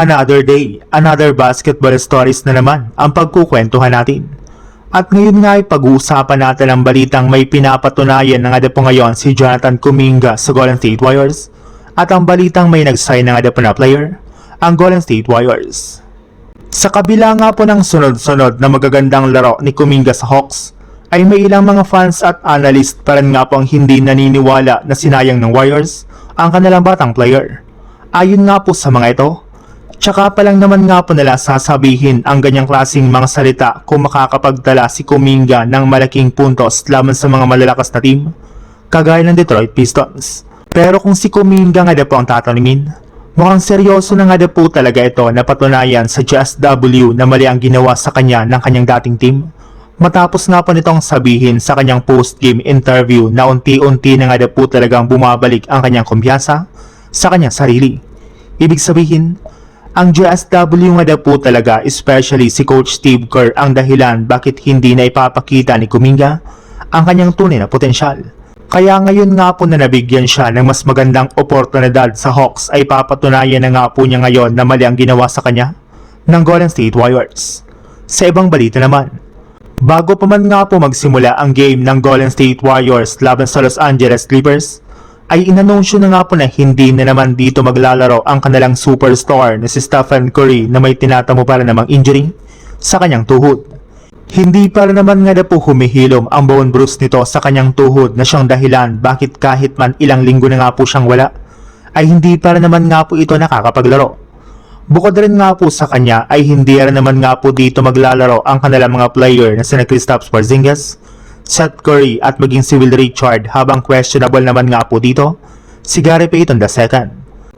Another day, another basketball stories na naman ang pagkukwentuhan natin. At ngayon nga ay pag-uusapan natin ang balitang may pinapatunayan na nga po ngayon si Jonathan Kuminga sa Golden State Warriors at ang balitang may nag-sign na nga po na player, ang Golden State Warriors. Sa kabila nga po ng sunod-sunod na magagandang laro ni Kuminga sa Hawks, ay may ilang mga fans at analyst pa rin nga po ang hindi naniniwala na sinayang ng Warriors ang kanilang batang player. Ayon nga po sa mga ito, tsaka pa lang naman nga po nila sasabihin ang ganyang klaseng mga salita kung makakapagdala si Kuminga ng malaking puntos laban sa mga malalakas na team, kagaya ng Detroit Pistons. Pero kung si Kuminga nga po ang tatanungin, mukhang seryoso na nga po talaga ito na patunayan sa JSW na mali ang ginawa sa kanya ng kanyang dating team. Matapos nga po nitong sabihin sa kanyang post-game interview na unti-unti na nga po talagang bumabalik ang kanyang kumpiyansa sa kanyang sarili. Ibig sabihin, ang JSW nga po talaga, especially si Coach Steve Kerr, ang dahilan bakit hindi na ipapakita ni Kuminga ang kanyang tunay na potensyal. Kaya ngayon nga po na nabigyan siya ng mas magandang oportunidad sa Hawks ay papatunayan na nga po niya ngayon na mali ang ginawa sa kanya ng Golden State Warriors. Sa ibang balita naman, bago pa man nga po magsimula ang game ng Golden State Warriors laban sa Los Angeles Clippers, ay inanunsyo na nga po na hindi na naman dito maglalaro ang kanilang superstar na si Stephen Curry na may tinatamo para namang injury sa kanyang tuhod. Hindi pa rin naman nga po humihilom ang bone bruise nito sa kanyang tuhod na siyang dahilan bakit kahit man ilang linggo na nga po siyang wala, ay hindi pa rin naman nga po ito nakakapaglaro. Bukod rin nga po sa kanya ay hindi rin naman nga po dito maglalaro ang kanilang mga player na sina Kristaps Porzingis, Seth Curry at maging si Will Richard, habang questionable naman nga po dito si Gary Payton II.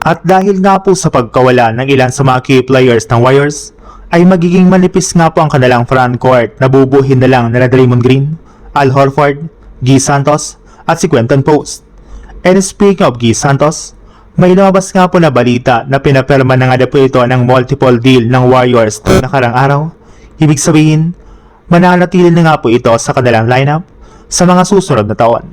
At dahil nga po sa pagkawala ng ilan sa mga key players ng Warriors, ay magiging manipis nga po ang kanilang front court na bubuhin na lang na Draymond Green, Al Horford, Guy Santos at si Quentin Post. And speaking of Guy Santos, may lumabas nga po na balita na pinapirma na nga po ito ng multiple deal ng Warriors noong nakarang araw. Ibig sabihin, mananatili na nga po ito sa kanilang lineup sa mga susunod na taon.